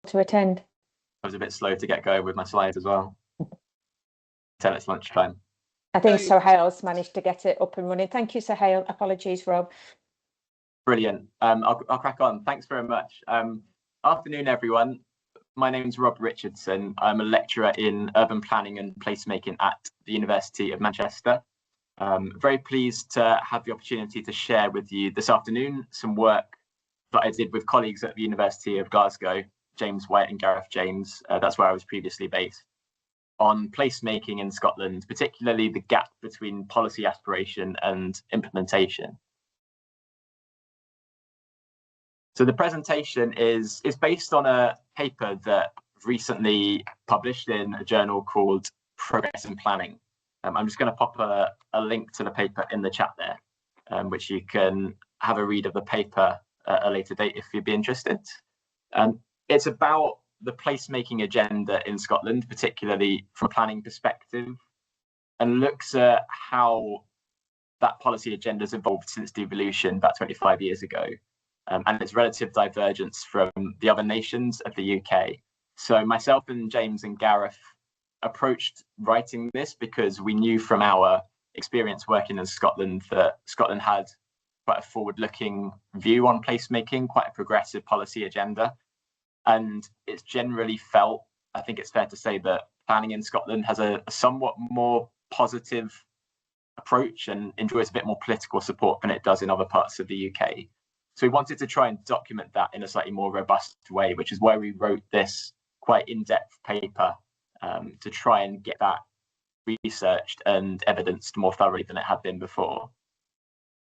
to attend. I was a bit slow to get going with my slides as well. Until it's lunchtime. I think Sohail's managed to get it up and running. Thank you, Sohail. Apologies, Rob. Brilliant. I'll crack on. Thanks very much. Afternoon, everyone. My name's Rob Richardson. I'm a lecturer in urban planning and placemaking at the University of Manchester. Very pleased to have the opportunity to share with you this afternoon some work that I did with colleagues at the University of Glasgow, James White and Gareth James. That's where I was previously based, on placemaking in Scotland, particularly the gap between policy aspiration and implementation. So the presentation is based on a paper that recently published in a journal called Progress in Planning. I'm just going to pop a link to the paper in the chat there, which you can have a read of the paper at a later date if you'd be interested. It's about the placemaking agenda in Scotland, particularly from a planning perspective, and looks at how that policy agenda has evolved since devolution about 25 years ago, and its relative divergence from the other nations of the UK. So myself and James and Gareth approached writing this because we knew from our experience working in Scotland that Scotland had quite a forward-looking view on placemaking, quite a progressive policy agenda. And it's generally felt, I think it's fair to say, that planning in Scotland has a somewhat more positive approach and enjoys a bit more political support than it does in other parts of the UK. So we wanted to try and document that in a slightly more robust way, which is why we wrote this quite in-depth paper to try and get that researched and evidenced more thoroughly than it had been before.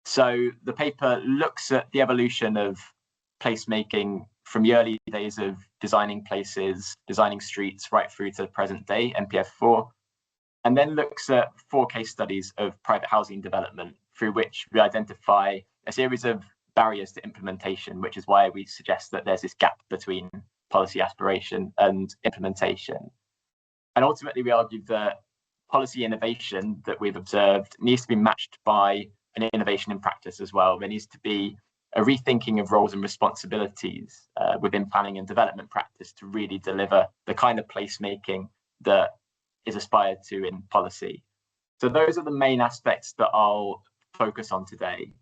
So the paper looks at the evolution of placemaking from the early days of designing places, designing streets, right through to the present day, NPF4, and then looks at 4 case studies of private housing development through which we identify a series of barriers to implementation, which is why we suggest that there's this gap between policy aspiration and implementation. And ultimately, we argue that policy innovation that we've observed needs to be matched by an innovation in practice as well. There needs to be a rethinking of roles and responsibilities within planning and development practice to really deliver the kind of placemaking that is aspired to in policy. So those are the main aspects that I'll focus on today.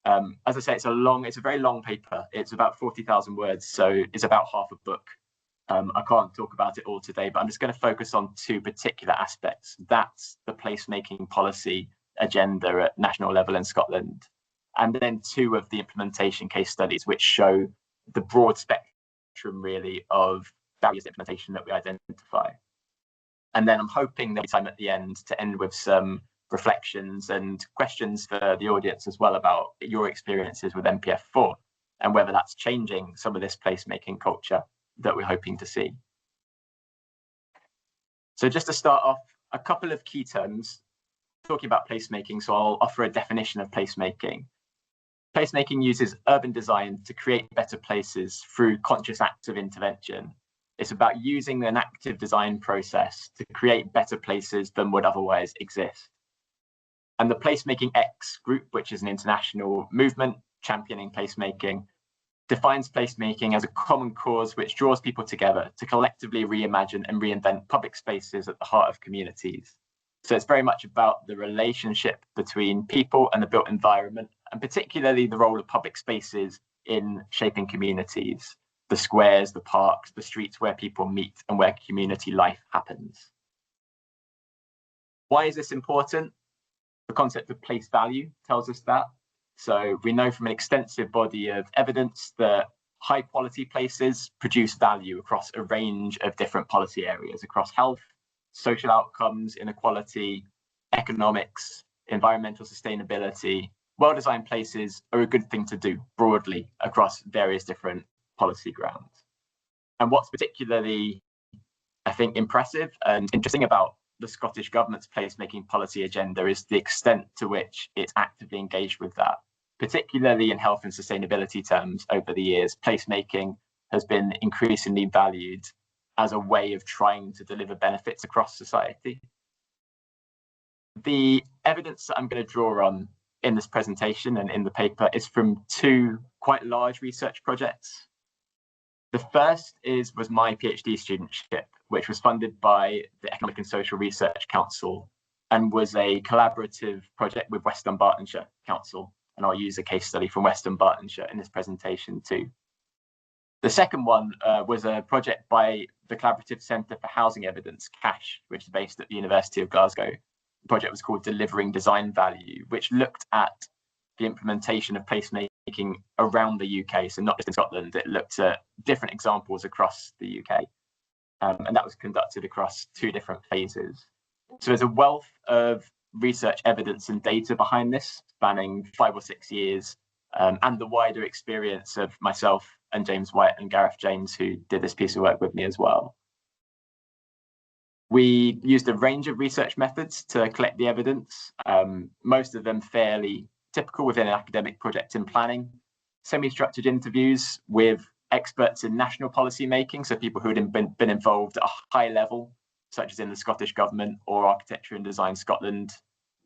As I say, it's a very long paper. It's about 40,000 words, so it's about half a book. I can't talk about it all today, but I'm just going to focus on 2 particular aspects. That's the placemaking policy agenda at national level in Scotland, and then 2 of the implementation case studies, which show the broad spectrum really of barriers to implementation that we identify. And then I'm hoping there'll be time at the end to end with some reflections and questions for the audience as well about your experiences with NPF4 and whether that's changing some of this placemaking culture that we're hoping to see. So just to start off, a couple of key terms talking about placemaking. So I'll offer a definition of placemaking. Placemaking uses urban design to create better places through conscious acts of intervention. It's about using an active design process to create better places than would otherwise exist. And the Placemaking X group, which is an international movement championing placemaking, defines placemaking as a common cause which draws people together to collectively reimagine and reinvent public spaces at the heart of communities. So it's very much about the relationship between people and the built environment, and particularly the role of public spaces in shaping communities, the squares, the parks, the streets where people meet and where community life happens. Why is this important? The concept of place value tells us that. So we know from an extensive body of evidence that high quality places produce value across a range of different policy areas, across health, social outcomes, inequality, economics, environmental sustainability. Well-designed places are a good thing to do broadly across various different policy grounds. And what's particularly, I think, impressive and interesting about the Scottish Government's placemaking policy agenda is the extent to which it's actively engaged with that, particularly in health and sustainability terms. Over the years, placemaking has been increasingly valued as a way of trying to deliver benefits across society. The evidence that I'm going to draw on in this presentation and in the paper is from 2 quite large research projects. The first was my PhD studentship, which was funded by the Economic and Social Research Council and was a collaborative project with West Dunbartonshire Council. And I'll use a case study from West Dunbartonshire in this presentation too. The second one was a project by the Collaborative Centre for Housing Evidence, CASH, which is based at the University of Glasgow. The project was called Delivering Design Value, which looked at the implementation of placemaking around the UK, so not just in Scotland. It looked at different examples across the UK, and that was conducted across 2 different phases. So there's a wealth of research evidence and data behind this, spanning 5 or 6 years, and the wider experience of myself and James White and Gareth James, who did this piece of work with me as well. We used a range of research methods to collect the evidence, most of them fairly typical within an academic project in planning, semi-structured interviews with experts in national policy making, so people who had been involved at a high level, such as in the Scottish Government or Architecture and Design Scotland,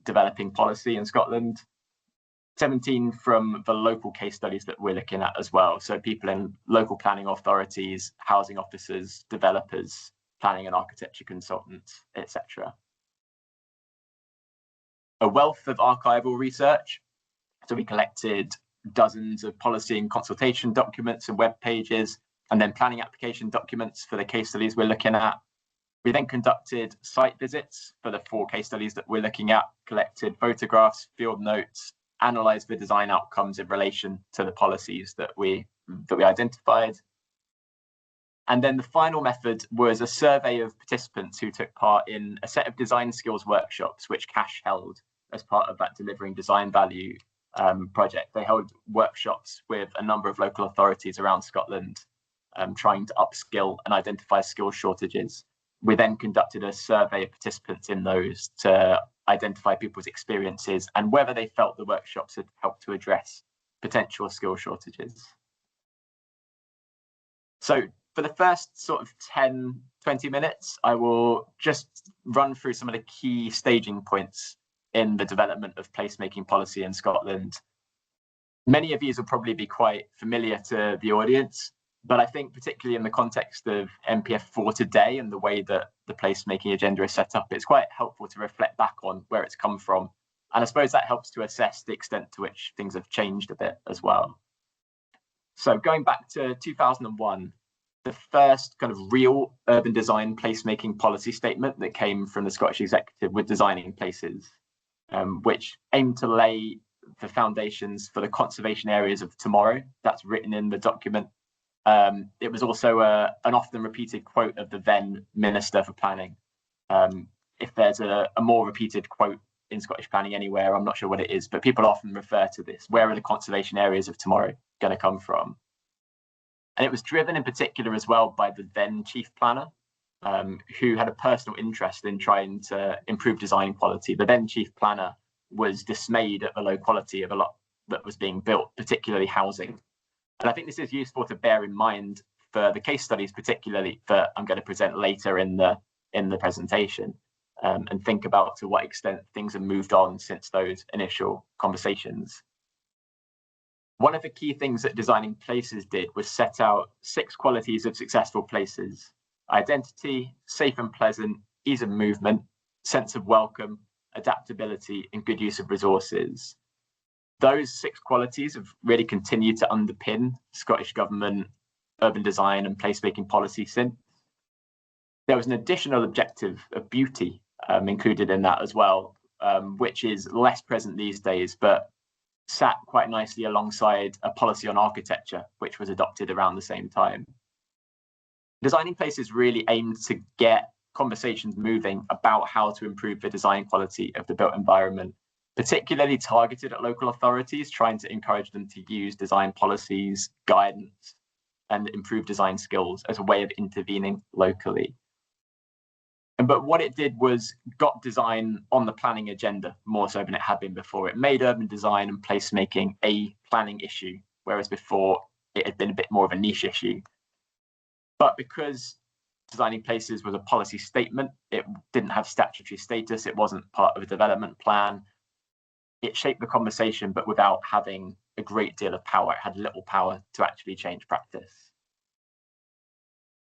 developing policy in Scotland. 17 from the local case studies that we're looking at as well, so people in local planning authorities, housing officers, developers, planning and architecture consultants, etc. A wealth of archival research. So we collected dozens of policy and consultation documents and web pages, and then planning application documents for the case studies we're looking at. We then conducted site visits for the 4 case studies that we're looking at, collected photographs, field notes, analysed the design outcomes in relation to the policies that we identified. And then the final method was a survey of participants who took part in a set of design skills workshops, which CASH held as part of that Delivering Design Value project. They held workshops with a number of local authorities around Scotland, trying to upskill and identify skill shortages. We then conducted a survey of participants in those to identify people's experiences and whether they felt the workshops had helped to address potential skill shortages. So for the first sort of 10, 20 minutes, I will just run through some of the key staging points in the development of placemaking policy in Scotland. Many of these will probably be quite familiar to the audience, but I think particularly in the context of NPF4 today and the way that the placemaking agenda is set up, it's quite helpful to reflect back on where it's come from. And I suppose that helps to assess the extent to which things have changed a bit as well. So going back to 2001, the first kind of real urban design placemaking policy statement that came from the Scottish Executive with Designing Places, which aimed to lay the foundations for the conservation areas of tomorrow. That's written in the document. It was also an often repeated quote of the then Minister for Planning. If there's a more repeated quote in Scottish planning anywhere, I'm not sure what it is, but people often refer to this. Where are the conservation areas of tomorrow going to come from? And it was driven in particular as well by the then Chief Planner, who had a personal interest in trying to improve design quality. The then Chief Planner was dismayed at the low quality of a lot that was being built, particularly housing. And I think this is useful to bear in mind for the case studies, particularly that I'm going to present later in the presentation, and think about to what extent things have moved on since those initial conversations. One of the key things that Designing Places did was set out 6 qualities of successful places: identity, safe and pleasant, ease of movement, sense of welcome, adaptability, and good use of resources. Those 6 qualities have really continued to underpin Scottish Government urban design and placemaking policy since. There was an additional objective of beauty included in that as well, which is less present these days, but sat quite nicely alongside a policy on architecture, which was adopted around the same time. Designing Places really aimed to get conversations moving about how to improve the design quality of the built environment, particularly targeted at local authorities, trying to encourage them to use design policies, guidance, and improve design skills as a way of intervening locally. But what it did was got design on the planning agenda more so than it had been before. It made urban design and placemaking a planning issue, whereas before it had been a bit more of a niche issue. But because Designing Places was a policy statement, it didn't have statutory status, it wasn't part of a development plan. It shaped the conversation, but without having a great deal of power. It had little power to actually change practice.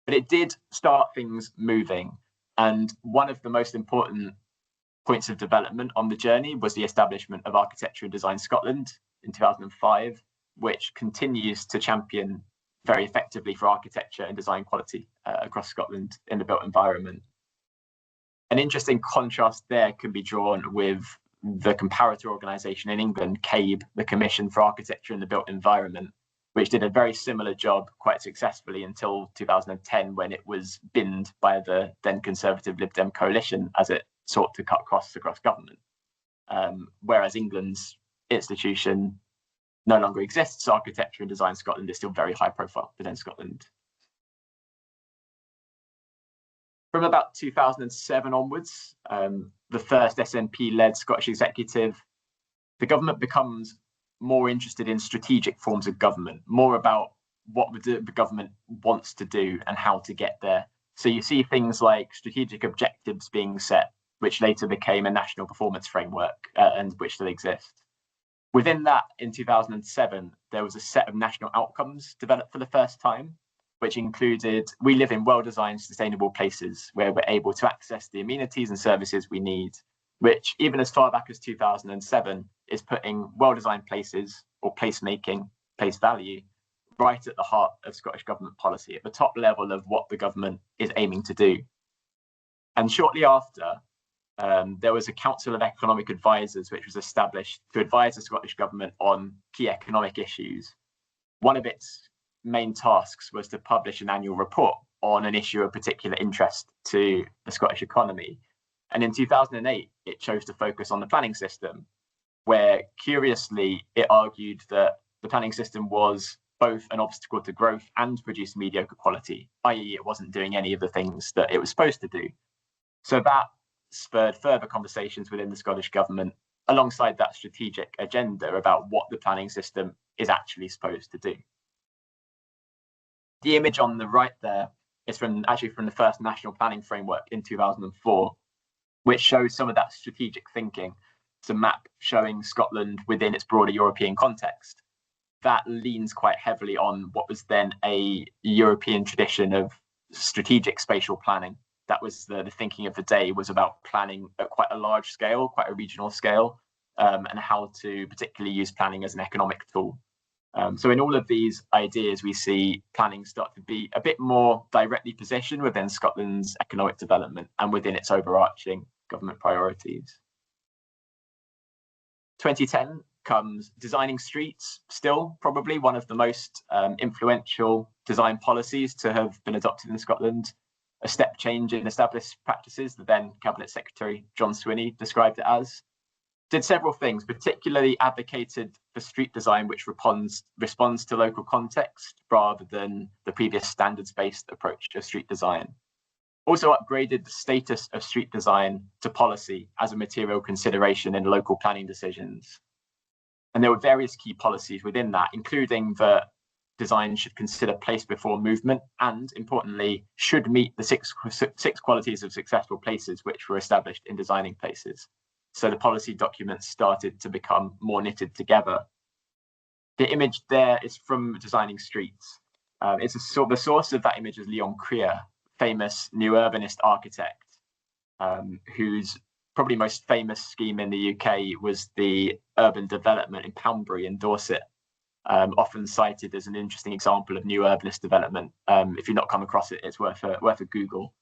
But it did start things moving. And one of the most important points of development on the journey was the establishment of Architecture and Design Scotland in 2005, which continues to champion very effectively for architecture and design quality across Scotland in the built environment. An interesting contrast there can be drawn with the comparator organisation in England, CABE, the Commission for Architecture in the Built Environment, which did a very similar job quite successfully until 2010, when it was binned by the then Conservative Lib Dem coalition as it sought to cut costs across government. Whereas England's institution no longer exists, Architecture and Design Scotland is still very high profile within Scotland. From about 2007 onwards, the first SNP-led Scottish executive, the government becomes more interested in strategic forms of government, more about what the government wants to do and how to get there. So you see things like strategic objectives being set, which later became a national performance framework and which still exists. Within that, in 2007, there was a set of national outcomes developed for the first time, which included, we live in well-designed, sustainable places where we're able to access the amenities and services we need, which even as far back as 2007 is putting well-designed places or placemaking, place value, right at the heart of Scottish government policy, at the top level of what the government is aiming to do. And shortly after, there was a Council of Economic Advisors, which was established to advise the Scottish government on key economic issues. One of its main tasks was to publish an annual report on an issue of particular interest to the Scottish economy. And in 2008, it chose to focus on the planning system, where curiously, it argued that the planning system was both an obstacle to growth and produced mediocre quality, i.e. it wasn't doing any of the things that it was supposed to do. So that spurred further conversations within the Scottish government alongside that strategic agenda about what the planning system is actually supposed to do. The image on the right there is from the first national planning framework in 2004, which shows some of that strategic thinking. It's a map showing Scotland within its broader European context. That leans quite heavily on what was then a European tradition of strategic spatial planning. That was the thinking of the day, was about planning at quite a large scale, quite a regional scale, and how to particularly use planning as an economic tool. So in all of these ideas, we see planning start to be a bit more directly positioned within Scotland's economic development and within its overarching government priorities. 2010 comes designing streets, still probably one of the most influential design policies to have been adopted in Scotland. A step change in established practices, the then Cabinet Secretary John Swinney described it as. Did several things, particularly advocated for street design which responds to local context rather than the previous standards-based approach to street design. Also upgraded the status of street design to policy as a material consideration in local planning decisions. And there were various key policies within that, including that design should consider place before movement and, importantly, should meet the six qualities of successful places which were established in designing places. So the policy documents started to become more knitted together. The image there is from Designing Streets. The source of that image is Leon Creer, famous new urbanist architect, whose probably most famous scheme in the UK was the urban development in Poundbury in Dorset, often cited as an interesting example of new urbanist development. If you've not come across it, it's worth a Google.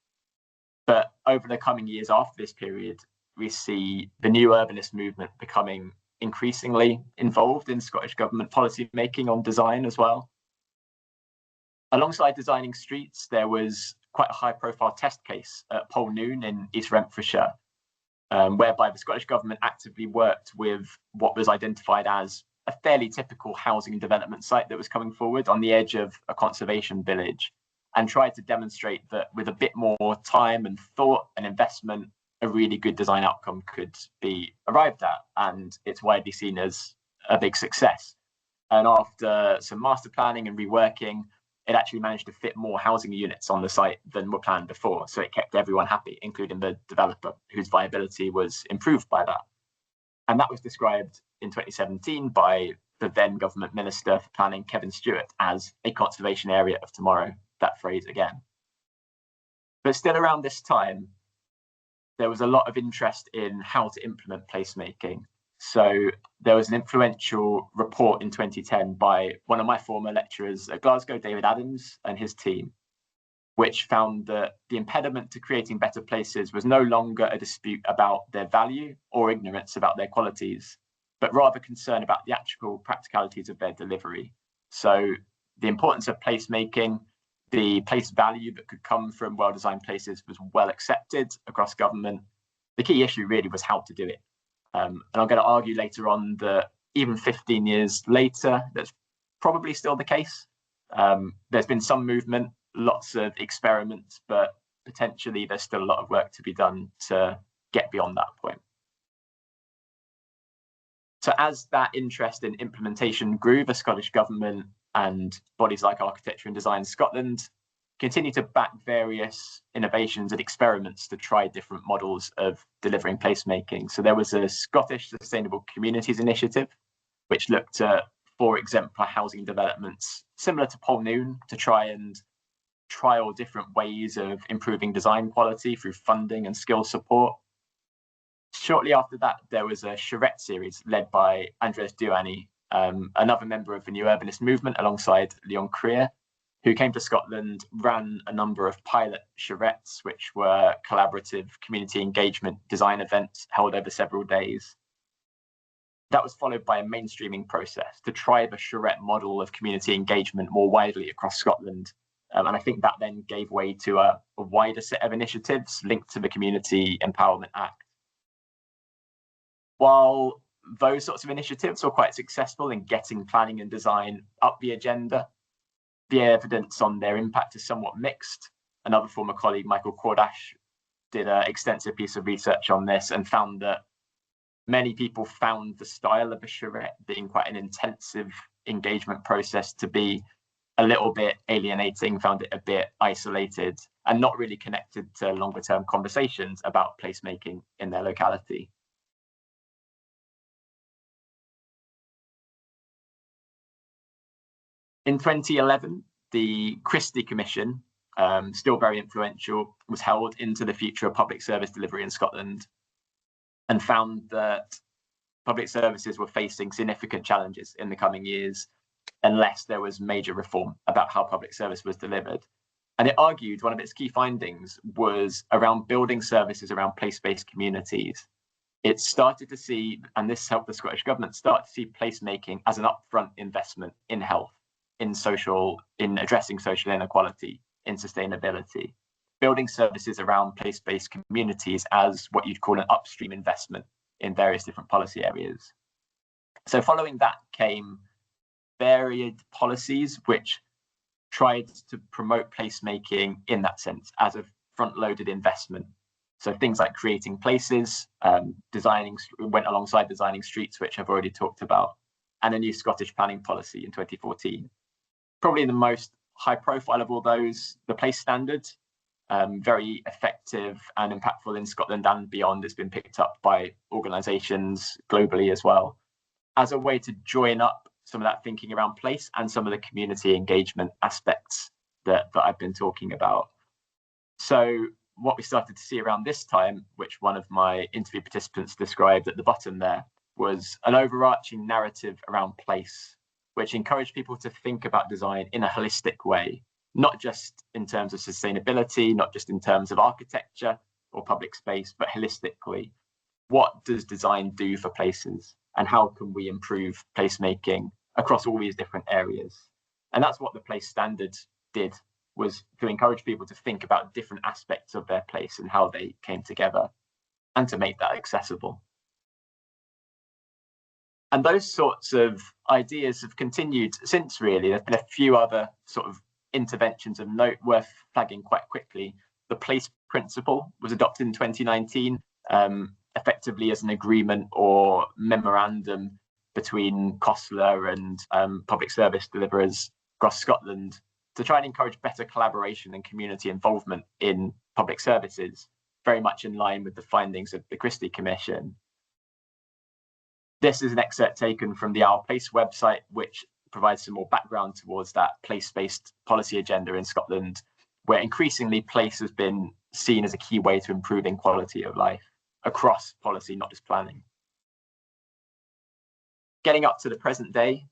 But over the coming years after this period, we see the new urbanist movement becoming increasingly involved in Scottish government policy making on design as well. Alongside Designing Streets, there was quite a high-profile test case at Polnoon in East Renfrewshire, whereby the Scottish government actively worked with what was identified as a fairly typical housing development site that was coming forward on the edge of a conservation village, and tried to demonstrate that with a bit more time and thought and investment, a really good design outcome could be arrived at, and it's widely seen as a big success. And after some master planning and reworking, it actually managed to fit more housing units on the site than were planned before. So it kept everyone happy, including the developer, whose viability was improved by that. And that was described in 2017 by the then government minister for planning, Kevin Stewart, as a conservation area of tomorrow, that phrase again. But still around this time, there was a lot of interest in how to implement placemaking. So there was an influential report in 2010 by one of my former lecturers at Glasgow, David Adams, and his team, which found that the impediment to creating better places was no longer a dispute about their value or ignorance about their qualities, but rather concern about the actual practicalities of their delivery. So the importance of placemaking, the place value that could come from well-designed places was well accepted across government. The key issue really was how to do it. And I'm going to argue later on that even 15 years later, that's probably still the case. There's been some movement, lots of experiments, but potentially there's still a lot of work to be done to get beyond that point. So as that interest in implementation grew, the Scottish Government and bodies like Architecture and Design Scotland continue to back various innovations and experiments to try different models of delivering placemaking. So there was a Scottish Sustainable Communities Initiative, which looked at 4 exemplar housing developments similar to Polnoon to try and trial different ways of improving design quality through funding and skill support. Shortly after that, there was a charrette series led by Andreas Duany, another member of the New Urbanist movement alongside Leon Creer, who came to Scotland, ran a number of pilot charrettes, which were collaborative community engagement design events held over several days. That was followed by a mainstreaming process to try the charrette model of community engagement more widely across Scotland. And I think that then gave way to a wider set of initiatives linked to the Community Empowerment Act. While those sorts of initiatives were quite successful in getting planning and design up the agenda, the evidence on their impact is somewhat mixed. Another former colleague, Michael Cordash, did an extensive piece of research on this and found that many people found the style of a charrette, being quite an intensive engagement process, to be a little bit alienating, found it a bit isolated and not really connected to longer term conversations about placemaking in their locality. In 2011, the Christie Commission, still very influential, was held into the future of public service delivery in Scotland and found that public services were facing significant challenges in the coming years unless there was major reform about how public service was delivered. And it argued one of its key findings was around building services around place-based communities. It started to see, and this helped the Scottish Government start to see placemaking as an upfront investment in health, in addressing social inequality, in sustainability, building services around place-based communities as what you'd call an upstream investment in various different policy areas. So following that came varied policies which tried to promote placemaking in that sense as a front-loaded investment. So things like creating places, went alongside designing streets, which I've already talked about, and a new Scottish planning policy in 2014. Probably the most high profile of all those, the place standard, very effective and impactful in Scotland and beyond. It's been picked up by organisations globally as well, as a way to join up some of that thinking around place and some of the community engagement aspects that I've been talking about. So what we started to see around this time, which one of my interview participants described at the bottom there, was an overarching narrative around place, which encouraged people to think about design in a holistic way, not just in terms of sustainability, not just in terms of architecture or public space, but holistically. What does design do for places, and how can we improve placemaking across all these different areas? And that's what the place standard did, was to encourage people to think about different aspects of their place and how they came together, and to make that accessible. And those sorts of ideas have continued since, really. There's been a few other sort of interventions of note worth flagging quite quickly. The place principle was adopted in 2019, effectively as an agreement or memorandum between COSLA and public service deliverers across Scotland to try and encourage better collaboration and community involvement in public services, very much in line with the findings of the Christie Commission. This is an excerpt taken from the Our Place website, which provides some more background towards that place-based policy agenda in Scotland. where increasingly place has been seen as a key way to improving quality of life across policy, not just planning. Getting up to the present day,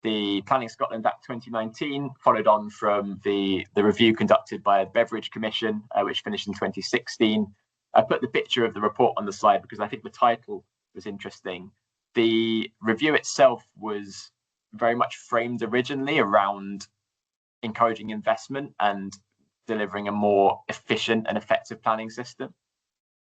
the Planning Scotland Act 2019 followed on from the review conducted by the Beveridge Commission, which finished in 2016. I put the picture of the report on the slide because I think the title was interesting. The review itself was very much framed originally around encouraging investment and delivering a more efficient and effective planning system.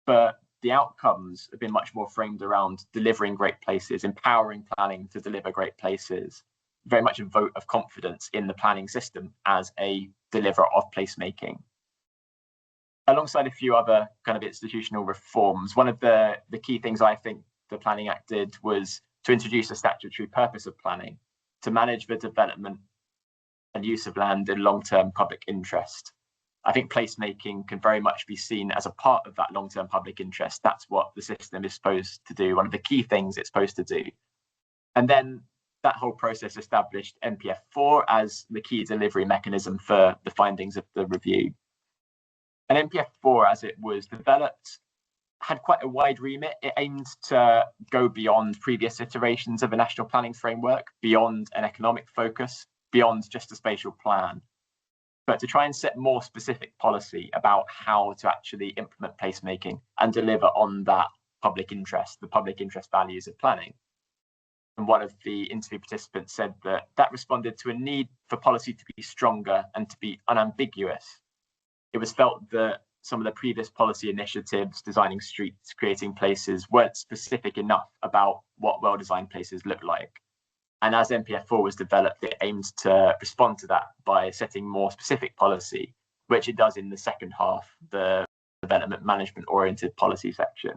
But the outcomes have been much more framed around delivering great places, empowering planning to deliver great places, very much a vote of confidence in the planning system as a deliverer of placemaking. Alongside a few other kind of institutional reforms, one of the key things I think the Planning Act did was to introduce a statutory purpose of planning, to manage the development and use of land in long-term public interest. I think placemaking can very much be seen as a part of that long-term public interest. That's what the system is supposed to do, one of the key things it's supposed to do. And then that whole process established NPF4 as the key delivery mechanism for the findings of the review. And NPF4, as it was developed, had quite a wide remit. It aimed to go beyond previous iterations of a national planning framework, beyond an economic focus, beyond just a spatial plan, but to try and set more specific policy about how to actually implement placemaking and deliver on that public interest, the public interest values of planning. And one of the interview participants said that responded to a need for policy to be stronger and to be unambiguous. It was felt that some of the previous policy initiatives, designing streets, creating places, weren't specific enough about what well-designed places look like. And as NPF4 was developed, it aimed to respond to that by setting more specific policy, which it does in the second half, the development management oriented policy section.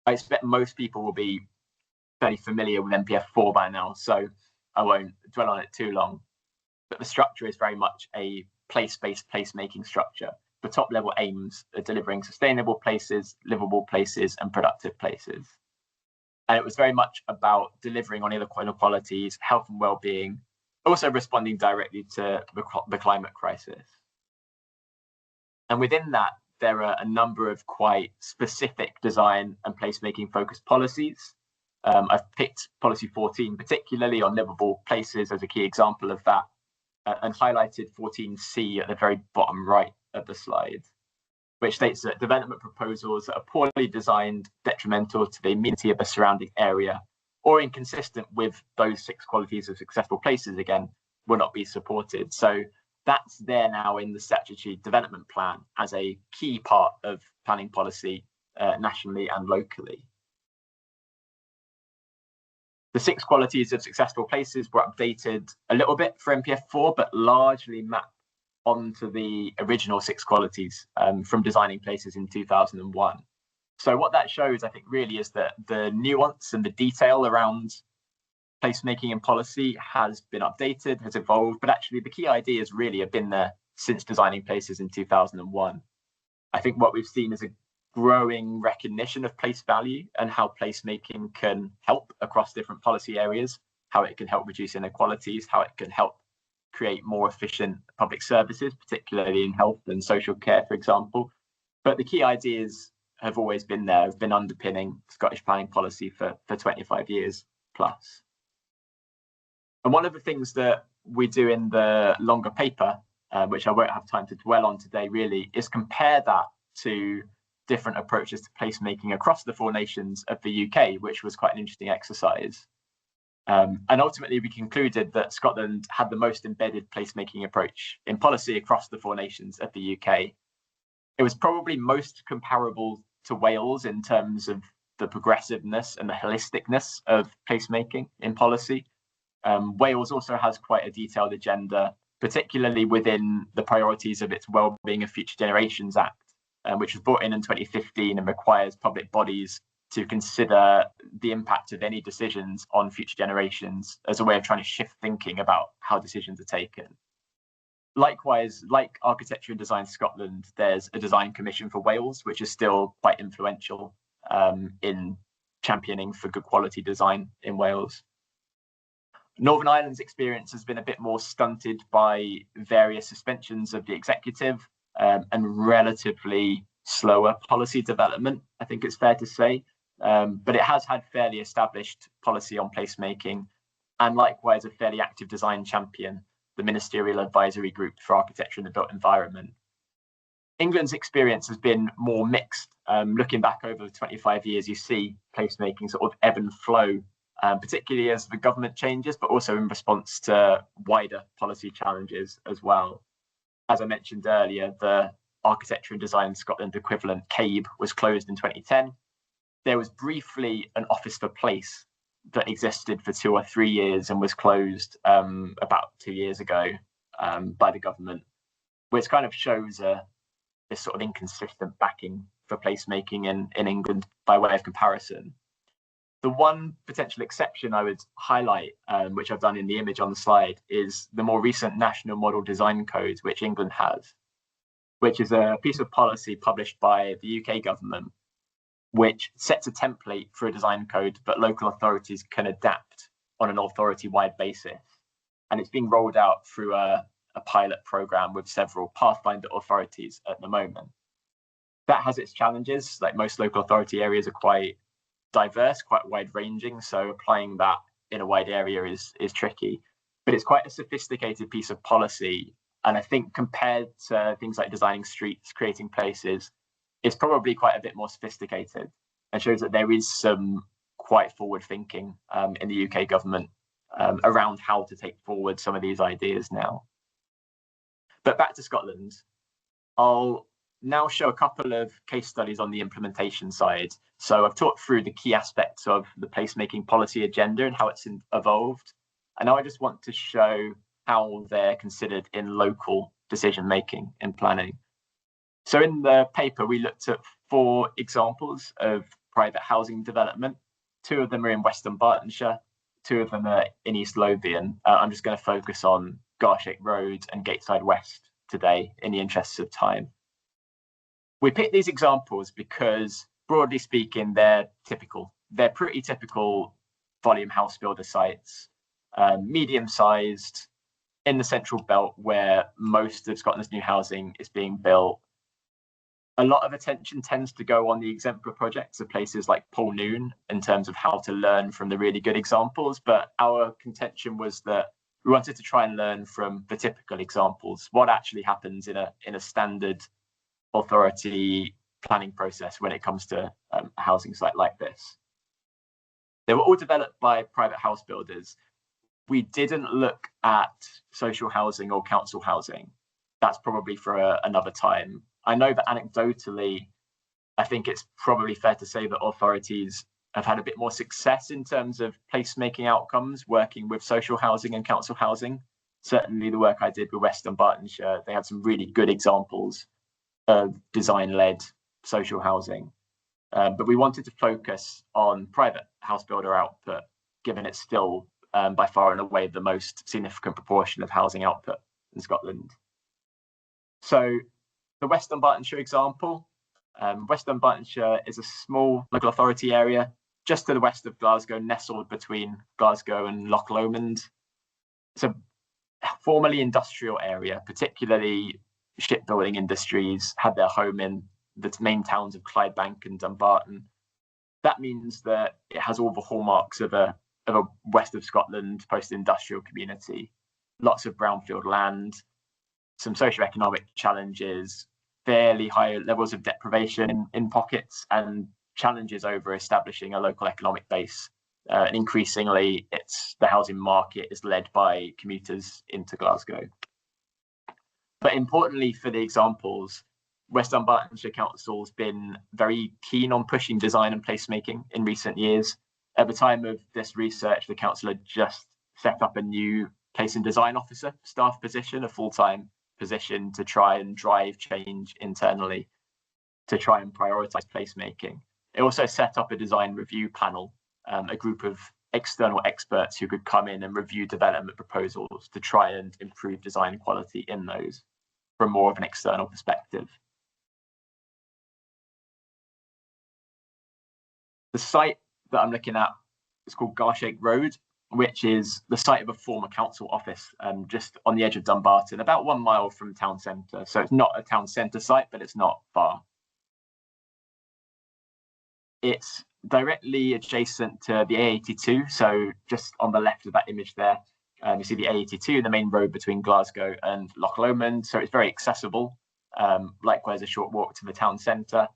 I expect most people will be fairly familiar with NPF4 by now, so I won't dwell on it too long. But the structure is very much a place-based placemaking structure. The top level aims at delivering sustainable places, livable places, and productive places. And it was very much about delivering on inequalities, health and well-being, also responding directly to the climate crisis. And within that, there are a number of quite specific design and placemaking focused policies. I've picked policy 14, particularly on livable places, as a key example of that, and highlighted 14C at the very bottom right of the slide, which states that development proposals that are poorly designed, detrimental to the amenity of the surrounding area, or inconsistent with those 6 qualities of successful places, again, will not be supported. So that's there now in the statutory development plan as a key part of planning policy nationally and locally. The 6 qualities of successful places were updated a little bit for NPF4, but largely mapped onto the original 6 qualities from designing places in 2001. So what that shows, I think, really is that the nuance and the detail around placemaking and policy has been updated, has evolved, but actually the key ideas really have been there since designing places in 2001. I think what we've seen is a growing recognition of place value and how placemaking can help across different policy areas, how it can help reduce inequalities, how it can help create more efficient public services, particularly in health and social care, for example. But the key ideas have always been there, have been underpinning Scottish planning policy for 25 years plus. And one of the things that we do in the longer paper, which I won't have time to dwell on today really, is compare that to different approaches to placemaking across the 4 nations of the UK, which was quite an interesting exercise. And ultimately, we concluded that Scotland had the most embedded placemaking approach in policy across the 4 nations of the UK. It was probably most comparable to Wales in terms of the progressiveness and the holisticness of placemaking in policy. Wales also has quite a detailed agenda, particularly within the priorities of its Wellbeing of Future Generations Act, which was brought in 2015 and requires public bodies to consider the impact of any decisions on future generations as a way of trying to shift thinking about how decisions are taken. Likewise, like Architecture and Design Scotland, there's a design commission for Wales, which is still quite influential in championing for good quality design in Wales. Northern Ireland's experience has been a bit more stunted by various suspensions of the executive and relatively slower policy development, I think it's fair to say. But it has had fairly established policy on placemaking and likewise a fairly active design champion, the Ministerial Advisory Group for Architecture and the Built Environment. England's experience has been more mixed. Looking back over 25 years, you see placemaking sort of ebb and flow, particularly as the government changes, but also in response to wider policy challenges as well. As I mentioned earlier, the Architecture and Design Scotland equivalent, CABE, was closed in 2010. There was briefly an Office for Place that existed for 2 or 3 years and was closed about 2 years ago by the government, which kind of shows this sort of inconsistent backing for placemaking in England by way of comparison. The one potential exception I would highlight, which I've done in the image on the slide, is the more recent National Model Design Code, which England has, which is a piece of policy published by the UK government, which sets a template for a design code, but local authorities can adapt on an authority-wide basis. And it's being rolled out through a pilot program with several Pathfinder authorities at the moment. That has its challenges. Like most local authority areas are quite diverse, quite wide-ranging, so applying that in a wide area is tricky. But it's quite a sophisticated piece of policy, and I think compared to things like designing streets, creating places, it's probably quite a bit more sophisticated and shows that there is some quite forward thinking in the UK government around how to take forward some of these ideas now. But back to Scotland, I'll now show a couple of case studies on the implementation side. So I've talked through the key aspects of the placemaking policy agenda and how it's evolved. And now I just want to show how they're considered in local decision making and planning. So in the paper, we looked at 4 examples of private housing development. 2 of them are in West Dunbartonshire, 2 of them are in East Lothian. I'm just going to focus on Garshake Road and Gateside West today in the interests of time. We picked these examples because, broadly speaking, they're typical. They're pretty typical volume house builder sites, medium-sized, in the central belt where most of Scotland's new housing is being built. A lot of attention tends to go on the exemplar projects of places like Polnoon in terms of how to learn from the really good examples, but our contention was that we wanted to try and learn from the typical examples, what actually happens in a standard authority planning process when it comes to a housing site like this. They were all developed by private house builders. We didn't look at social housing or council housing. That's probably for another time. I know that anecdotally, I think it's probably fair to say that authorities have had a bit more success in terms of placemaking outcomes working with social housing and council housing. Certainly the work I did with West Dunbartonshire, they had some really good examples of design-led social housing. But we wanted to focus on private house builder output, given it's still by far and away the most significant proportion of housing output in Scotland. So the West Dunbartonshire example, West Dunbartonshire is a small local authority area just to the west of Glasgow, nestled between Glasgow and Loch Lomond. It's a formerly industrial area, particularly shipbuilding industries had their home in the main towns of Clydebank and Dumbarton. That means that it has all the hallmarks of a west of Scotland post-industrial community. Lots of brownfield land, some socioeconomic challenges, fairly high levels of deprivation in pockets, and challenges over establishing a local economic base. And increasingly, the housing market is led by commuters into Glasgow. But importantly for the examples, West Dunbartonshire Council has been very keen on pushing design and placemaking in recent years. At the time of this research, the council had just set up a new place and design officer staff position, a full-time position to try and drive change internally, to try and prioritise placemaking. It also set up a design review panel, a group of external experts who could come in and review development proposals to try and improve design quality in those from more of an external perspective. The site that I'm looking at is called Garshake Road. which is the site of a former council office just on the edge of Dumbarton, about 1 mile from town centre. So it's not a town centre site, but it's not far. It's directly adjacent to the A82, so just on the left of that image there, you see the A82, the main road between Glasgow and Loch Lomond, so it's very accessible. Likewise, a short walk to the town centre.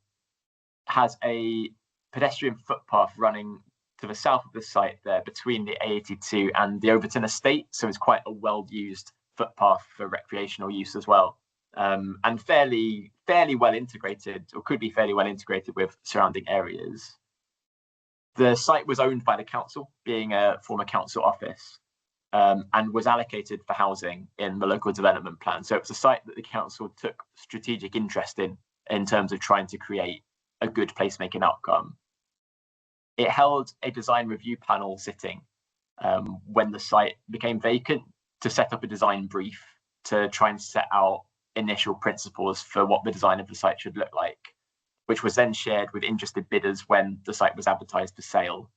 Has a pedestrian footpath running to the south of the site there between the A82 and the Overton estate, so it's quite a well-used footpath for recreational use as well, and fairly well integrated, or could be fairly well integrated with surrounding areas. The site was owned by the council, being a former council office, and was allocated for housing in the local development plan. So it's a site that the council took strategic interest in terms of trying to create a good placemaking outcome. It held a design review panel sitting when the site became vacant to set up a design brief to try and set out initial principles for what the design of the site should look like, which was then shared with interested bidders when the site was advertised for sale.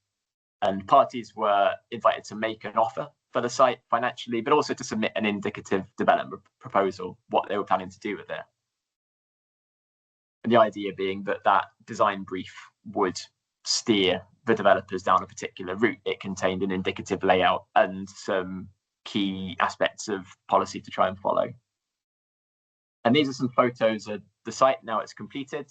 And parties were invited to make an offer for the site financially, but also to submit an indicative development proposal, what they were planning to do with it. And the idea being that that design brief would steer the developers down a particular route. It contained an indicative layout and some key aspects of policy to try and follow. And these are some photos of the site now it's completed.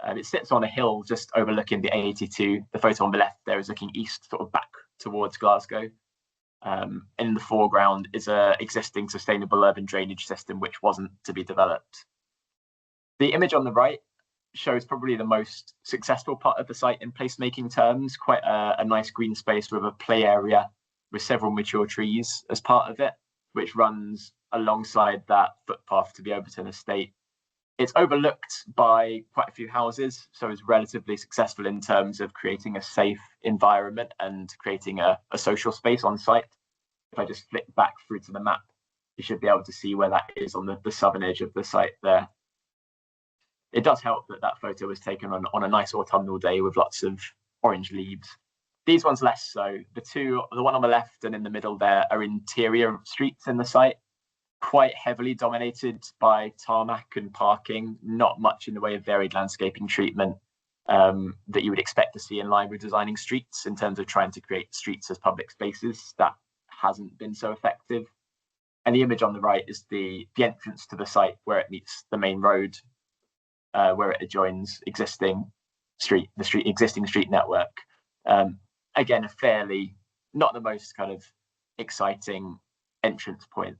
It sits on a hill just overlooking the A82. The photo on the left there is looking east, sort of back towards Glasgow. In the foreground is an existing sustainable urban drainage system which wasn't to be developed. The image on the right shows probably the most successful part of the site in placemaking terms, quite a nice green space with a play area with several mature trees as part of it, which runs alongside that footpath to the Overton estate. It's overlooked by quite a few houses, so it's relatively successful in terms of creating a safe environment and creating a social space on site. If I just flick back through to the map, you should be able to see where that is on the southern edge of the site there. It does help that that photo was taken on a nice autumnal day with lots of orange leaves. These ones less so. The one on the left and in the middle there are interior streets in the site, quite heavily dominated by tarmac and parking, not much in the way of varied landscaping treatment that you would expect to see in line with designing streets in terms of trying to create streets as public spaces. That hasn't been so effective. And the image on the right is the entrance to the site where it meets the main road, where it adjoins existing street network. Again, a fairly, not the most kind of exciting entrance point.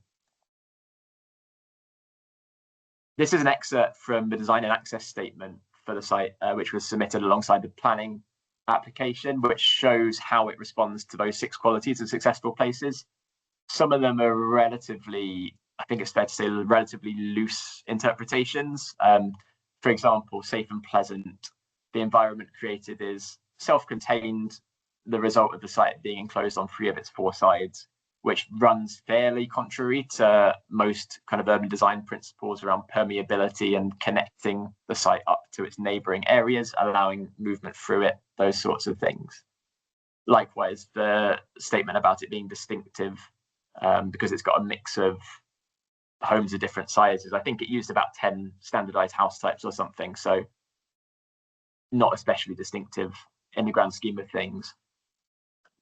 This is an excerpt from the design and access statement for the site, which was submitted alongside the planning application, which shows how it responds to those 6 qualities of successful places. Some of them are relatively, I think it's fair to say, relatively loose interpretations. For example, safe and pleasant. The environment created is self-contained, the result of the site being enclosed on 3 of its 4 sides, which runs fairly contrary to most kind of urban design principles around permeability and connecting the site up to its neighbouring areas, allowing movement through it, those sorts of things. Likewise, the statement about it being distinctive, because it's got a mix of homes of different sizes. I think it used about 10 standardized house types or something, so not especially distinctive in the grand scheme of things.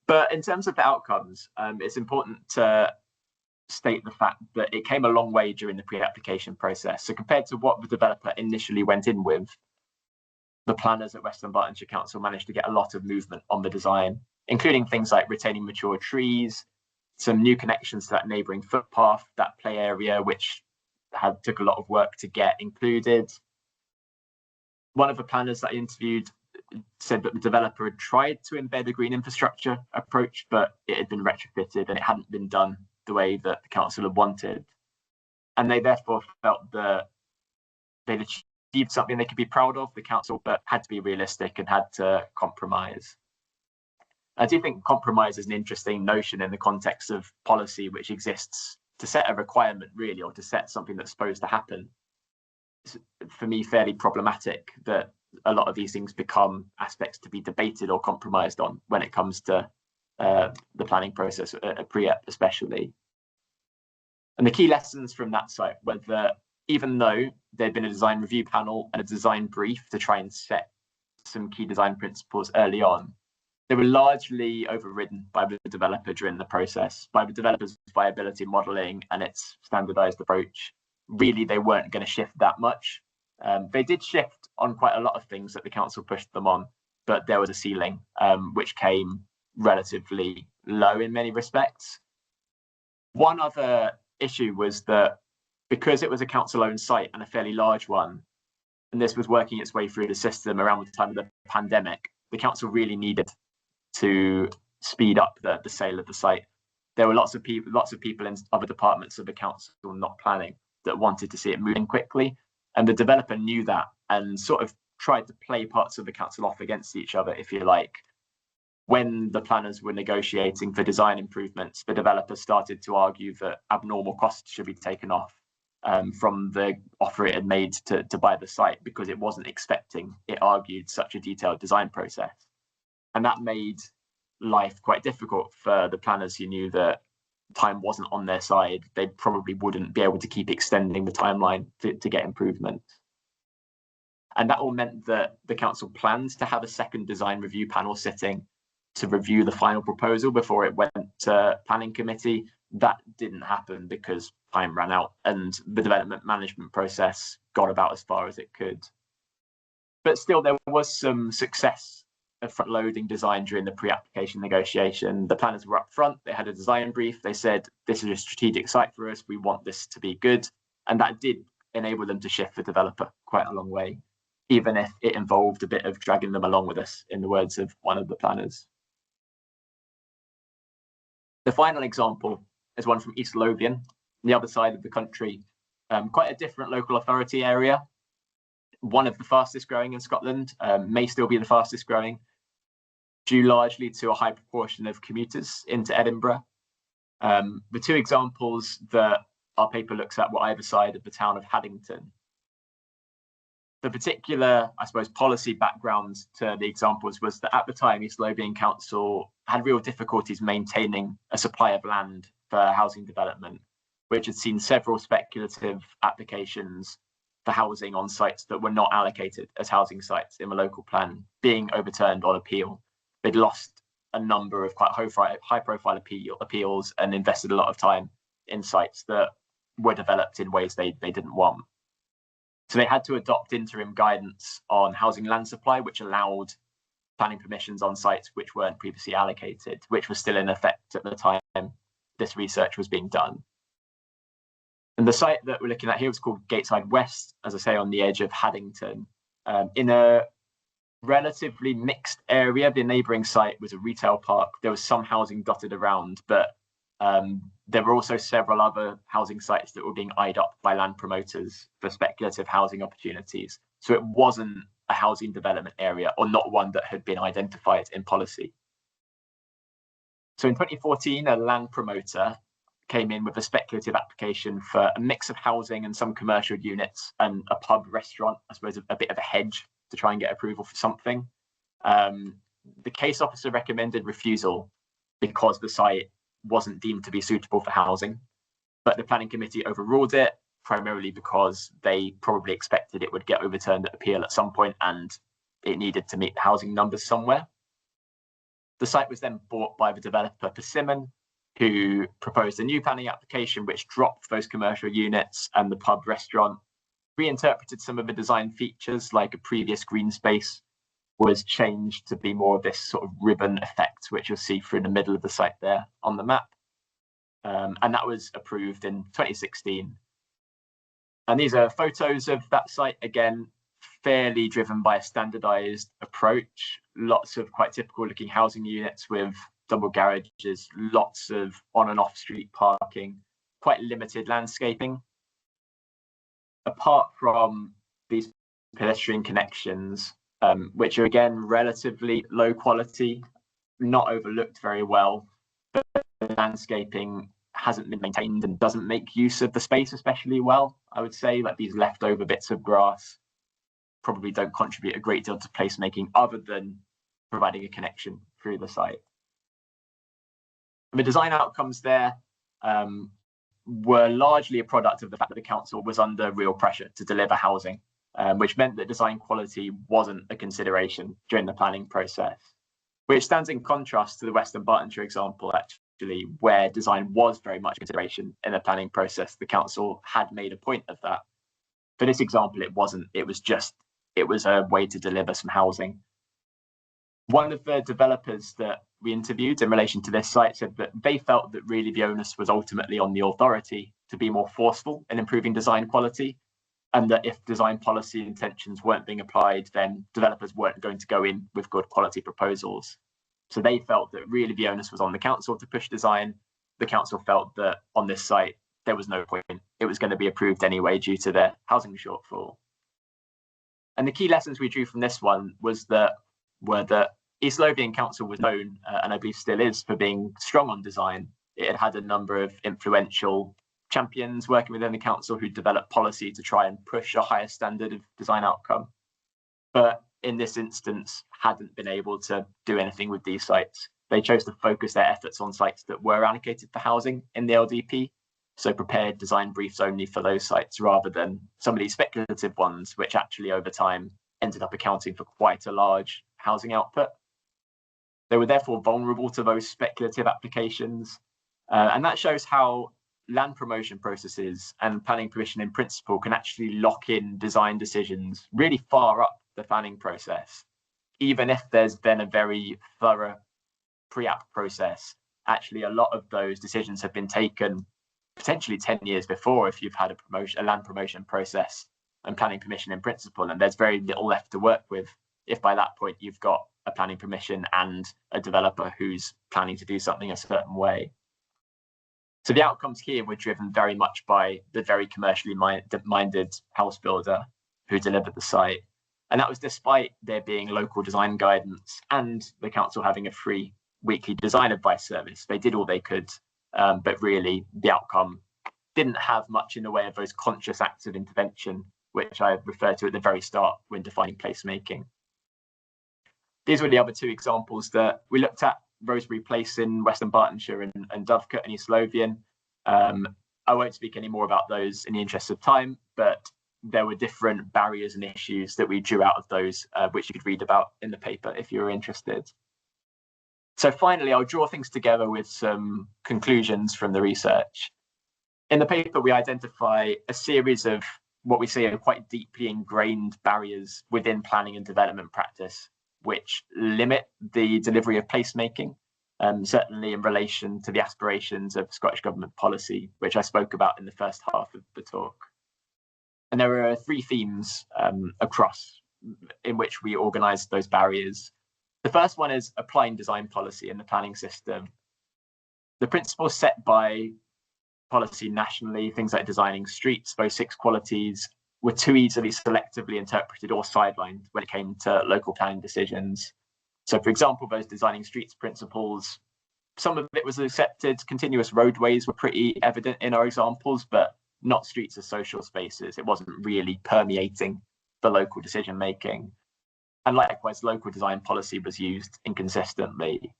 But in terms of the outcomes, it's important to state the fact that it came a long way during the pre-application process. So compared to what the developer initially went in with, the planners at West Dunbartonshire Council managed to get a lot of movement on the design, including things like retaining mature trees, some new connections to that neighbouring footpath, that play area, which took a lot of work to get included. One of the planners that I interviewed said that the developer had tried to embed a green infrastructure approach, but it had been retrofitted and it hadn't been done the way that the council had wanted. And they therefore felt that they'd achieved something they could be proud of, the council, but had to be realistic and had to compromise. I do think compromise is an interesting notion in the context of policy, which exists to set a requirement, really, or to set something that's supposed to happen. It's, for me, fairly problematic that a lot of these things become aspects to be debated or compromised on when it comes to the planning process, pre-ep especially. And the key lessons from that site were that even though there'd been a design review panel and a design brief to try and set some key design principles early on, they were largely overridden by the developer during the process, by the developer's viability modelling and its standardised approach. Really, they weren't going to shift that much. They did shift on quite a lot of things that the council pushed them on, but there was a ceiling, which came relatively low in many respects. One other issue was that because it was a council-owned site and a fairly large one, and this was working its way through the system around the time of the pandemic, the council really needed to speed up the sale of the site. There were lots of people in other departments of the council not planning that wanted to see it moving quickly, and the developer knew that and sort of tried to play parts of the council off against each other, if you like. When the planners were negotiating for design improvements, the developer started to argue that abnormal costs should be taken off from the offer it had made to buy the site, because it wasn't expecting, it argued, such a detailed design process. And that made life quite difficult for the planners who knew that time wasn't on their side. They probably wouldn't be able to keep extending the timeline to get improvement. And that all meant that the council planned to have a second design review panel sitting to review the final proposal before it went to planning committee. That didn't happen because time ran out and the development management process got about as far as it could. But still, there was some success of front-loading design during the pre-application negotiation. The planners were up front, they had a design brief, they said, this is a strategic site for us, we want this to be good. And that did enable them to shift the developer quite a long way, even if it involved a bit of dragging them along with us, in the words of one of the planners. The final example is one from East Lothian, the other side of the country, quite a different local authority area. One of the fastest growing in Scotland, may still be the fastest growing, due largely to a high proportion of commuters into Edinburgh. The two examples that our paper looks at were either side of the town of Haddington. The particular, I suppose, policy background to the examples was that at the time, East Lothian Council had real difficulties maintaining a supply of land for housing development, which had seen several speculative applications for housing on sites that were not allocated as housing sites in the local plan being overturned on appeal. They'd lost a number of quite high-profile appeals and invested a lot of time in sites that were developed in ways they didn't want. So they had to adopt interim guidance on housing land supply, which allowed planning permissions on sites which weren't previously allocated, which was still in effect at the time this research was being done. And the site that we're looking at here was called Gateside West, as I say, on the edge of Haddington. In a relatively mixed area, the neighbouring site was a retail park. There was some housing dotted around, but there were also several other housing sites that were being eyed up by land promoters for speculative housing opportunities. So it wasn't a housing development area, or not one that had been identified in policy. So in 2014, a land promoter came in with a speculative application for a mix of housing and some commercial units and a pub restaurant, I suppose a bit of a hedge to try and get approval for something. The case officer recommended refusal because the site wasn't deemed to be suitable for housing, but the planning committee overruled it, primarily because they probably expected it would get overturned at appeal at some point and it needed to meet the housing numbers somewhere. The site was then bought by the developer Persimmon, who proposed a new planning application which dropped those commercial units and the pub restaurant, reinterpreted some of the design features, like a previous green space was changed to be more of this sort of ribbon effect, which you'll see through the middle of the site there on the map. And that was approved in 2016. And these are photos of that site, again, fairly driven by a standardized approach. Lots of quite typical looking housing units with double garages, lots of on and off street parking, quite limited landscaping. Apart from these pedestrian connections, which are again relatively low quality, not overlooked very well, but the landscaping hasn't been maintained and doesn't make use of the space especially well. I would say, like, these leftover bits of grass probably don't contribute a great deal to placemaking other than providing a connection through the site. The design outcomes there were largely a product of the fact that the council was under real pressure to deliver housing, which meant that design quality wasn't a consideration during the planning process, which stands in contrast to the West Dunbartonshire example, actually, where design was very much a consideration in the planning process. The council had made a point of that. For this example, it wasn't. It was a way to deliver some housing. One of the developers that we interviewed in relation to this site said that they felt that really the onus was ultimately on the authority to be more forceful in improving design quality, and that if design policy intentions weren't being applied, then developers weren't going to go in with good quality proposals. So they felt that really the onus was on the council to push design. The council felt that on this site, there was no point. It was going to be approved anyway due to the housing shortfall. And the key lessons we drew from this one were that East Lothian Council was known, and I believe still is, for being strong on design. It had a number of influential champions working within the council who developed policy to try and push a higher standard of design outcome. But in this instance, hadn't been able to do anything with these sites. They chose to focus their efforts on sites that were allocated for housing in the LDP, so prepared design briefs only for those sites rather than some of these speculative ones, which actually over time ended up accounting for quite a large housing output. They were therefore vulnerable to those speculative applications. And that shows how land promotion processes and planning permission in principle can actually lock in design decisions really far up the planning process. Even if there's been a very thorough pre-app process, actually a lot of those decisions have been taken potentially 10 years before if you've had a land promotion process and planning permission in principle, and there's very little left to work with if by that point you've got a planning permission and a developer who's planning to do something a certain way. So the outcomes here were driven very much by the very commercially minded house builder who delivered the site. And that was despite there being local design guidance and the council having a free weekly design advice service. They did all they could, but really the outcome didn't have much in the way of those conscious acts of intervention, which I referred to at the very start when defining placemaking. These were the other two examples that we looked at: Rosebery Place in West Dunbartonshire and Dovecote in East Lothian. I won't speak any more about those in the interest of time, but there were different barriers and issues that we drew out of those, which you could read about in the paper if you were interested. So finally, I'll draw things together with some conclusions from the research. In the paper, we identify a series of what we see are quite deeply ingrained barriers within planning and development practice, which limit the delivery of placemaking, certainly in relation to the aspirations of Scottish Government policy, which I spoke about in the first half of the talk. And there are three themes across in which we organised those barriers. The first one is applying design policy in the planning system. The principles set by policy nationally, things like designing streets, both 6 qualities, were too easily selectively interpreted or sidelined when it came to local planning decisions. So, for example, those designing streets principles, some of it was accepted. Continuous roadways were pretty evident in our examples, but not streets as social spaces. It wasn't really permeating the local decision making. And likewise, local design policy was used inconsistently.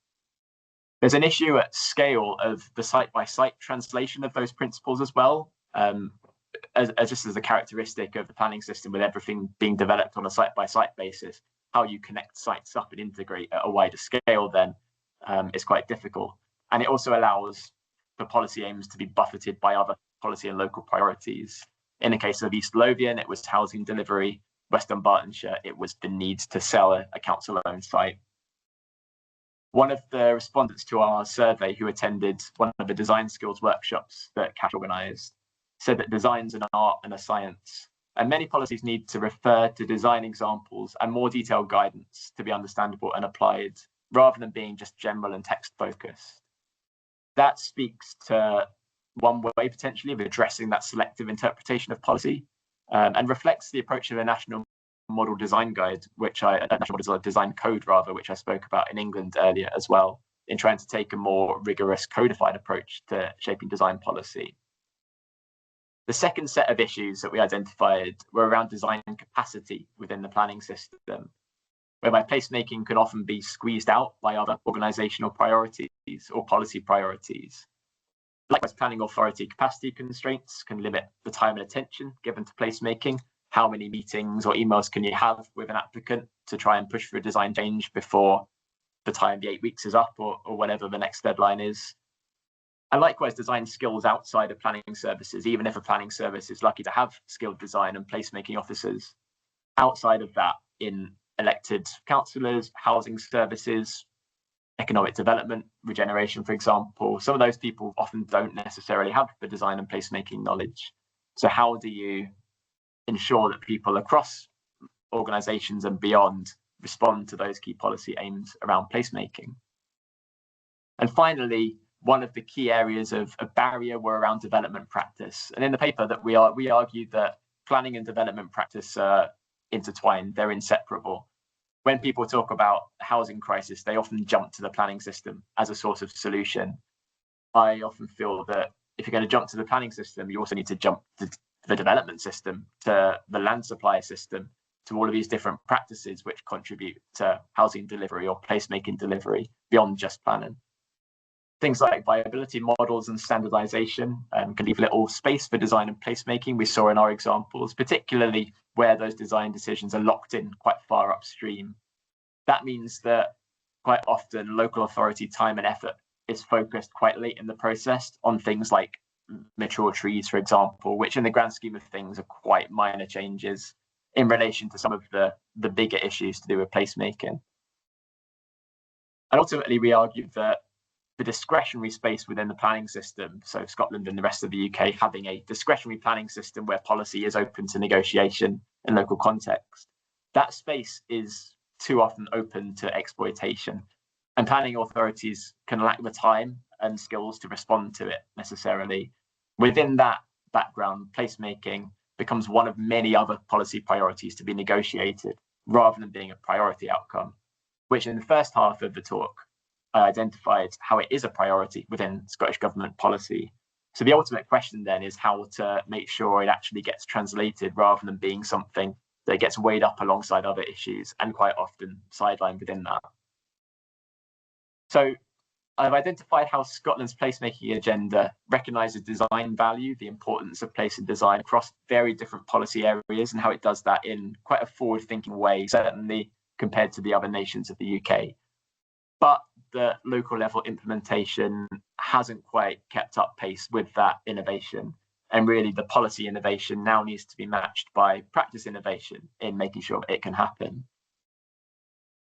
There's an issue at scale of the site-by-site translation of those principles as well. Just as a characteristic of the planning system, with everything being developed on a site-by-site basis, how you connect sites up and integrate at a wider scale then is quite difficult. And it also allows for policy aims to be buffeted by other policy and local priorities. In the case of East Lothian, it was housing delivery. West Dunbartonshire, it was the need to sell a council-owned site. One of the respondents to our survey who attended one of the design skills workshops that CAT organised said that design's an art and a science, and many policies need to refer to design examples and more detailed guidance to be understandable and applied, rather than being just general and text focused. That speaks to one way potentially of addressing that selective interpretation of policy, and reflects the approach of a national model design guide, national model design code rather, which I spoke about in England earlier as well, in trying to take a more rigorous codified approach to shaping design policy. The second set of issues that we identified were around design capacity within the planning system, whereby placemaking can often be squeezed out by other organisational priorities. or policy priorities. Likewise, planning authority capacity constraints can limit the time and attention given to placemaking. How many meetings or emails can you have with an applicant to try and push for a design change before the time the 8 weeks is up, or whatever the next deadline is? And likewise, design skills outside of planning services, even if a planning service is lucky to have skilled design and placemaking officers. Outside of that, in elected councillors, housing services, economic development, regeneration, for example, some of those people often don't necessarily have the design and placemaking knowledge. So how do you ensure that people across organisations and beyond respond to those key policy aims around placemaking? And finally, one of the key areas of barrier were around development practice. And in the paper that we argued that planning and development practice are intertwined, they're inseparable. When people talk about housing crisis, they often jump to the planning system as a source of solution. I often feel that if you're going to jump to the planning system, you also need to jump to the development system, to the land supply system, to all of these different practices which contribute to housing delivery or placemaking delivery beyond just planning. Things like viability models and standardization can leave little space for design and placemaking. We saw in our examples, particularly where those design decisions are locked in quite far upstream. That means that quite often local authority time and effort is focused quite late in the process on things like mature trees, for example, which in the grand scheme of things are quite minor changes in relation to some of the bigger issues to do with placemaking. And ultimately, we argued that the discretionary space within the planning system, so Scotland and the rest of the UK having a discretionary planning system where policy is open to negotiation in local context, that space is too often open to exploitation. And planning authorities can lack the time and skills to respond to it necessarily. Within that background, placemaking becomes one of many other policy priorities to be negotiated rather than being a priority outcome, which in the first half of the talk, I identified how it is a priority within Scottish Government policy. So the ultimate question then is how to make sure it actually gets translated rather than being something that gets weighed up alongside other issues and quite often sidelined within that. So I've identified how Scotland's placemaking agenda recognises design value, the importance of place and design across very different policy areas, and how it does that in quite a forward-thinking way, certainly compared to the other nations of the UK. But the local level implementation hasn't quite kept up pace with that innovation. And really the policy innovation now needs to be matched by practice innovation in making sure it can happen.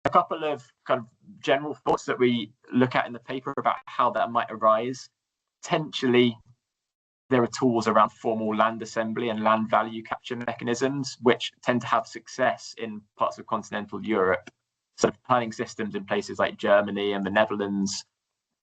A couple of kind of general thoughts that we look at in the paper about how that might arise. Potentially, there are tools around formal land assembly and land value capture mechanisms, which tend to have success in parts of continental Europe. So planning systems in places like Germany and the Netherlands,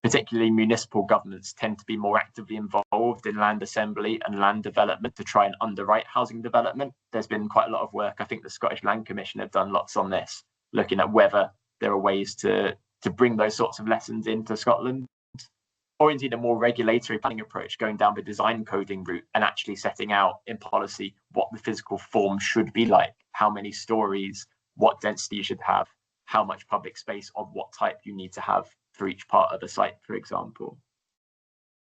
particularly municipal governments, tend to be more actively involved in land assembly and land development to try and underwrite housing development. There's been quite a lot of work. I think the Scottish Land Commission have done lots on this, looking at whether there are ways to bring those sorts of lessons into Scotland, or indeed a more regulatory planning approach, going down the design coding route and actually setting out in policy what the physical form should be like, how many stories, what density you should have, how much public space of what type you need to have for each part of the site, for example.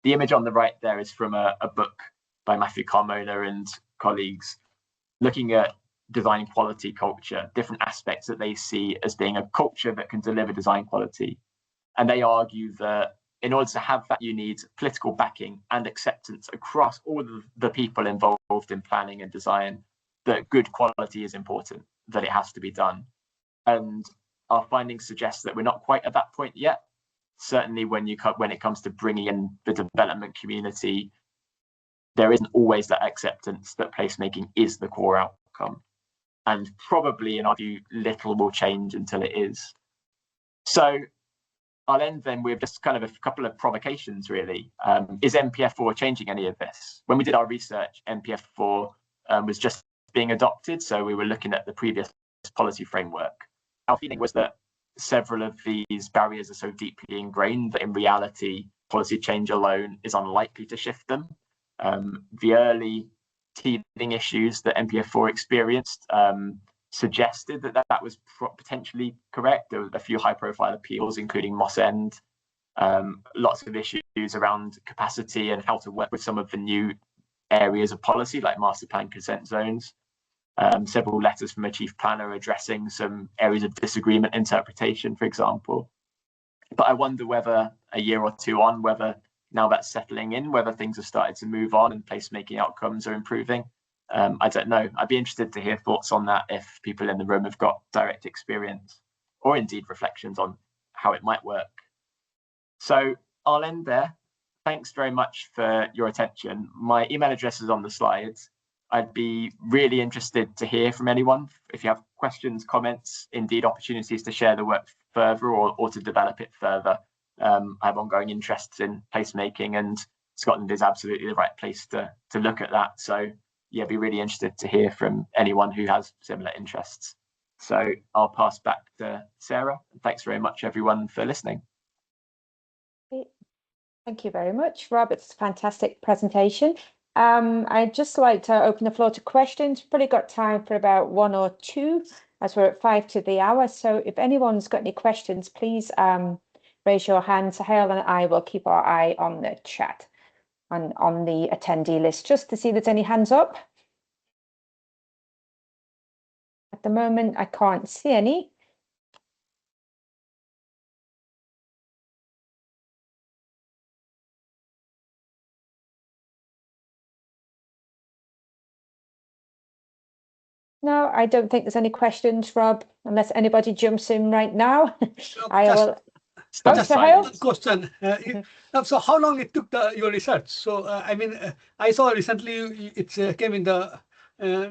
The image on the right there is from a book by Matthew Carmona and colleagues, looking at design quality culture, different aspects that they see as being a culture that can deliver design quality. And they argue that in order to have that, you need political backing and acceptance across all of the people involved in planning and design, that good quality is important, that it has to be done. And our findings suggest that we're not quite at that point yet. Certainly when it comes to bringing in the development community, there isn't always that acceptance that placemaking is the core outcome. And probably, in our view, little will change until it is. So I'll end then with just kind of a couple of provocations, really. Is NPF4 changing any of this? When we did our research, NPF4 was just being adopted. So we were looking at the previous policy framework. Our feeling was that several of these barriers are so deeply ingrained that in reality, policy change alone is unlikely to shift them. The early teething issues that NPF4 experienced suggested that was potentially correct. There were a few high-profile appeals, including Moss End. lots of issues around capacity and how to work with some of the new areas of policy like master plan consent zones. Several letters from a chief planner addressing some areas of disagreement interpretation, for example. But I wonder whether a year or two on, whether now that's settling in, whether things have started to move on and placemaking outcomes are improving. I don't know. I'd be interested to hear thoughts on that if people in the room have got direct experience or indeed reflections on how it might work. So I'll end there. Thanks very much for your attention. My email address is on the slides. I'd be really interested to hear from anyone if you have questions, comments, indeed opportunities to share the work further or to develop it further. I have ongoing interests in placemaking, and Scotland is absolutely the right place to look at that. So yeah, be really interested to hear from anyone who has similar interests. So I'll pass back to Sarah. Thanks very much, everyone, for listening. Thank you very much, Rob. It's a fantastic presentation. I'd just like to open the floor to questions. Probably got time for about one or two, as we're at 5 to the hour. So if anyone's got any questions, please raise your hand. Sahel and I will keep our eye on the chat and on the attendee list just to see if there's any hands up. At the moment, I can't see any. No, I don't think there's any questions, Rob, unless anybody jumps in right now. I will. Just a question. So how long it took your research? So I mean, I saw recently it came in the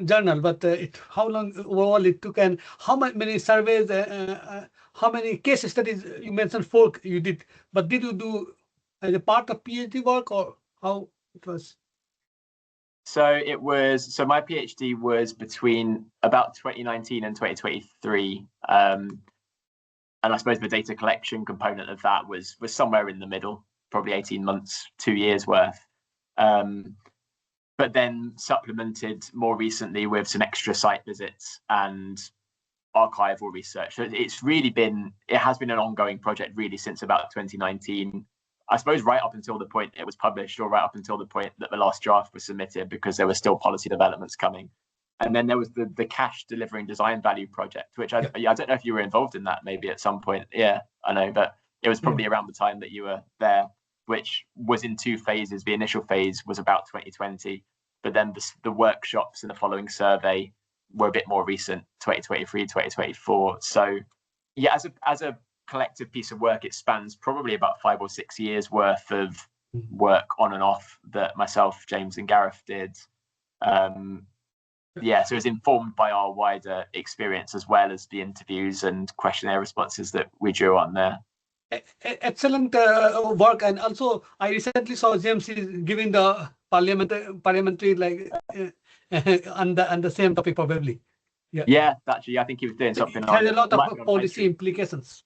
journal, but how long overall it took, and how many surveys, how many case studies? You mentioned 4 you did, but did you do as a part of PhD work, or how it was? So it was, so my PhD was between about 2019 and 2023. And I suppose the data collection component of that was somewhere in the middle, probably 18 months, 2 years worth. But then supplemented more recently with some extra site visits and archival research. So it's really been, it has been an ongoing project really since about 2019. I suppose right up until the point it was published, or right up until the point that the last draft was submitted, because there were still policy developments coming. And then there was the cash delivering design value project, which I don't know if you were involved in that maybe at some point. Yeah, I know, but it was probably around the time that you were there, which was in 2 phases. The initial phase was about 2020, but then the workshops and the following survey were a bit more recent, 2023, 2024. So yeah, as a collective piece of work, it spans probably about 5 or 6 years worth of work on and off that myself, James and Gareth did. Yeah, so it's informed by our wider experience as well as the interviews and questionnaire responses that we drew on there. Excellent work. And also I recently saw James is giving the parliamentary like on the same topic probably. Yeah, actually I think he was doing something it has a lot of policy implications.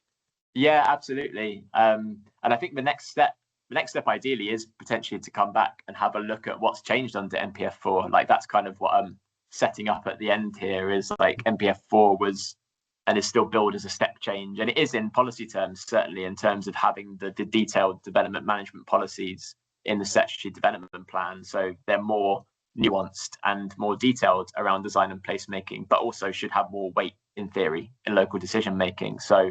Yeah, absolutely. And I think the next step ideally is potentially to come back and have a look at what's changed under NPF4. Like that's kind of what I'm setting up at the end here, is like NPF4 was and is still billed as a step change, and it is in policy terms, certainly in terms of having the detailed development management policies in the statutory development plan. So they're more nuanced and more detailed around design and placemaking, but also should have more weight in theory in local decision making. So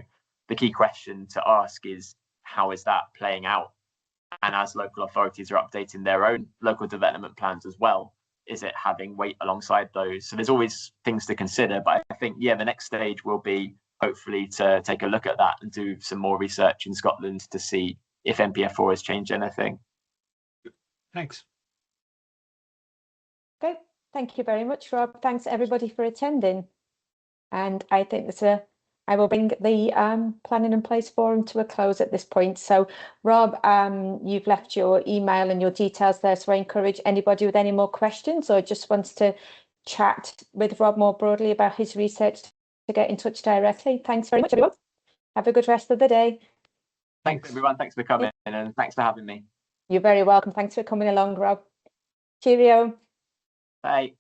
the key question to ask is, how is that playing out? And as local authorities are updating their own local development plans as well, is it having weight alongside those? So there's always things to consider, but I think, yeah, the next stage will be hopefully to take a look at that and do some more research in Scotland to see if NPF4 has changed anything. Thanks. Okay, thank you very much, Rob. Thanks everybody for attending. And I think I will bring the Planning and Place Forum to a close at this point. So Rob, you've left your email and your details there, so I encourage anybody with any more questions or just wants to chat with Rob more broadly about his research to get in touch directly. Thanks very much, everyone. Have a good rest of the day. Thanks everyone. Thanks for coming and thanks for having me. You're very welcome. Thanks for coming along, Rob. Cheerio. Bye.